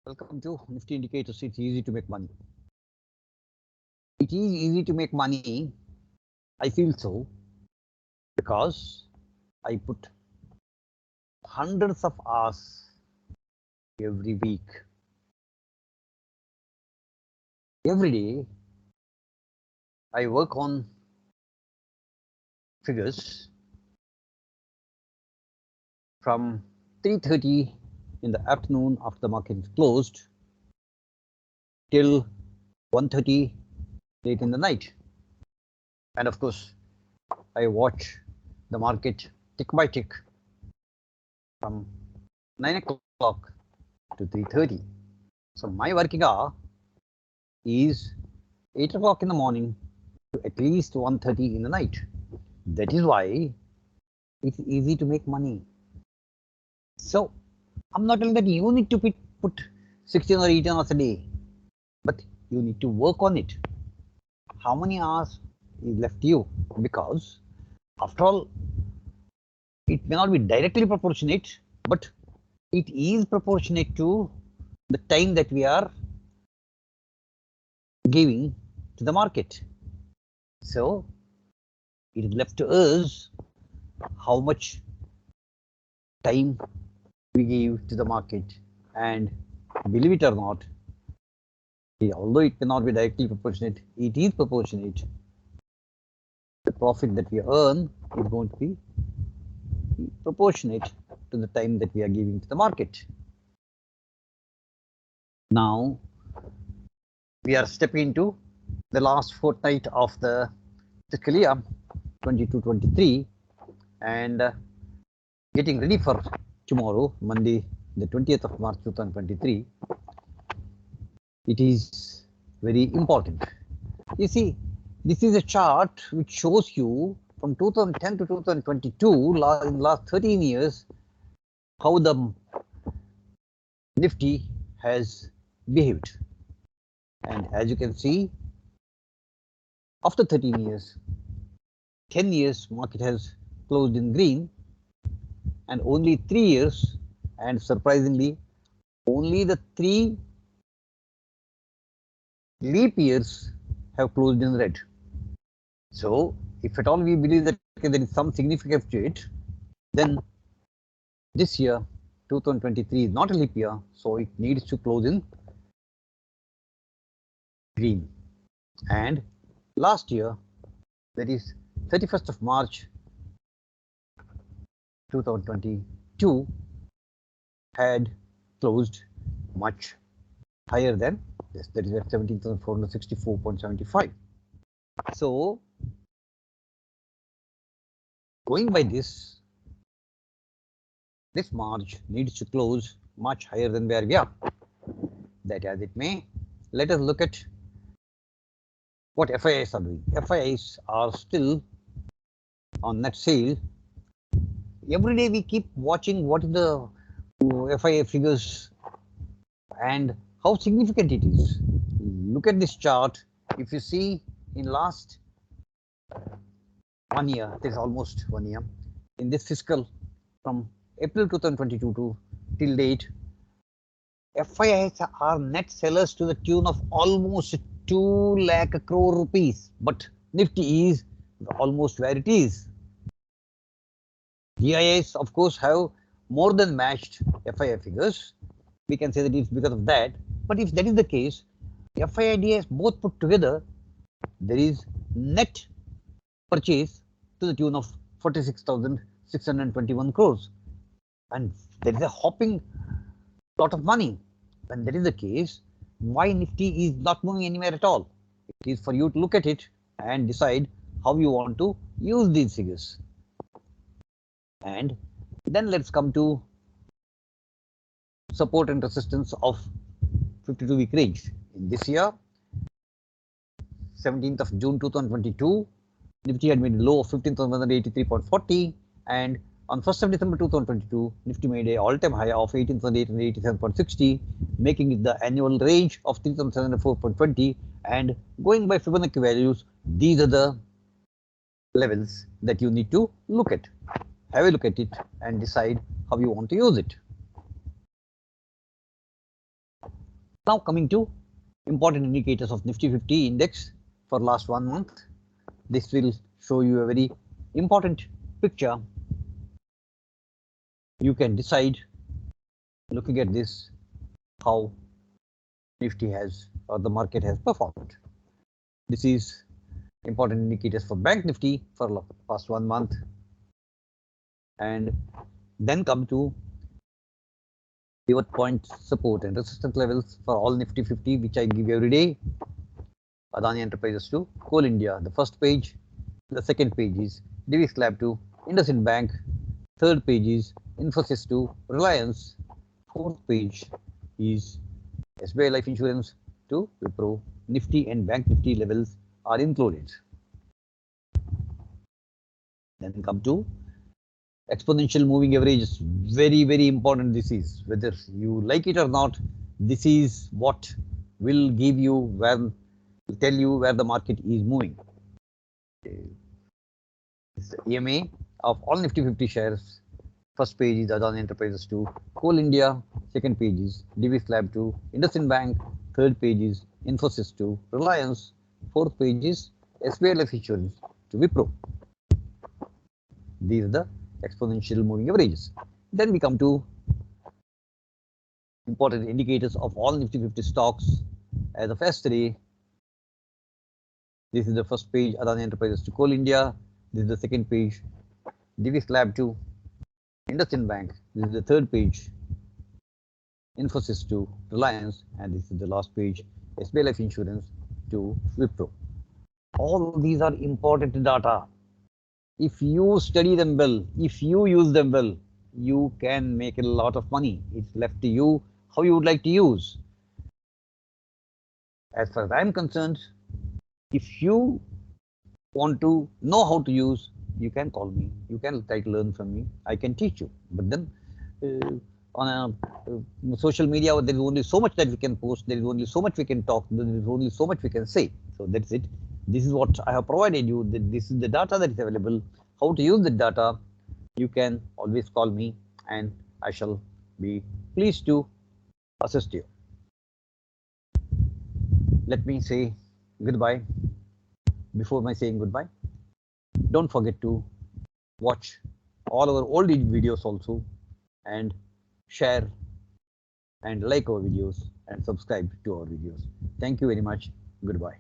Welcome to Nifty Indicators. It's easy to make money. It is easy to make money. I feel so because I put hundreds of hours every week. Every day, I work on figures from 3:30 in the afternoon after the market is closed till 1:30 late in the night. And of course, I watch the market tick by tick from 9 o'clock to 3:30. So my working hour is 8 o'clock in the morning to at least 1:30 in the night. That is why it's easy to make money. So I'm not telling that you need to put 16 or 18 hours a day, but you need to work on it. How many hours is left to you? Because after all, it may not be directly proportionate, but it is proportionate to the time that we are giving to the market. So it is left to us how much time we give to the market, and believe it or not, although it may not be directly proportionate, it is proportionate. The profit that we earn is going to be proportionate to the time that we are giving to the market. Now we are stepping into the last fortnight of the fiscal year 22-23 and getting ready for tomorrow, Monday, the 20th of March 2023. It is very important. You see, this is a chart which shows you from 2010 to 2022, in last 13 years, how the Nifty has behaved. And as you can see, after 13 years, 10 years market has closed in green, and only 3 years, and surprisingly, only the 3 leap years have closed in red. So if at all we believe that there is some significance to it, then this year 2023 is not a leap year, so it needs to close in green. And last year, that is 31st of March 2022, had closed much higher than this, that is at 17,464.75. So going by this March needs to close much higher than where we are. That as it may, let us look at what FIIs are doing. FIIs are still on net sale. Every day we keep watching what is the FII figures and how significant it is. Look at this chart. If you see in last 1 year, it is almost 1 year, in this fiscal from April 2022 to till date, FIIs are net sellers to the tune of almost 2 lakh crore rupees, but Nifty is almost where it is. DIIs, of course, have more than matched FII figures. We can say that it's because of that. But if that is the case, FII DIIs both put together, there is net purchase to the tune of 46,621 crores. And there is a hopping lot of money. When that is the case, why Nifty is not moving anywhere at all? It is for you to look at it and decide how you want to use these figures. And then let's come to support and resistance of 52-week range. In this year, 17th of June 2022, Nifty had made a low of 15,183.40, and on 1st of December 2022, Nifty made an all-time high of 18,887.60, making it the annual range of 3,704.20. And going by Fibonacci values, these are the levels that you need to look at. Have a look at it and decide how you want to use it. Now coming to important indicators of Nifty 50 index for last 1 month. This will show you a very important picture. You can decide, looking at this, how Nifty has or the market has performed. This is important indicators for Bank Nifty for past 1 month, and then come to pivot point support and resistance levels for all Nifty 50, which I give every day. Adani Enterprises to Coal India, the first page. The second page is Divi's Lab to IndusInd Bank. Third page is Infosys to Reliance. Fourth page is SBI Life Insurance to Wipro. Nifty and Bank Nifty levels are included. Then come to exponential moving averages. Very, very important. This is, whether you like it or not, this is what will give you when tell you where the market is moving. It's the EMA of all Nifty 50 shares. First page is Adani Enterprises to Coal India. Second page is Divi's Lab to IndusInd Bank. Third page is Infosys to Reliance. Fourth page is SBI Life Insurance to Wipro. These are the exponential moving averages. Then we come to important indicators of all Nifty 50 stocks as of yesterday. This is the first page, Adani Enterprises to Coal India. This is the second page, Divi's Lab to IndusInd Bank. This is the third page, Infosys to Reliance, and this is the last page, SBI Life Insurance to Wipro. All these are important data. If you study them well, if you use them well, you can make a lot of money. It's left to you how you would like to use. As far as I am concerned, if you want to know how to use, you can call me. You can try to learn from me. I can teach you. But then on social media, there is only so much that we can post. There is only so much we can talk. There is only so much we can say. So that's it. This is what I have provided you. This is the data that is available. How to use the data, you can always call me, and I shall be pleased to assist you. Let me say goodbye. Before my saying goodbye, don't forget to watch all our old videos also, and share and like our videos and subscribe to our videos. Thank you very much. Goodbye.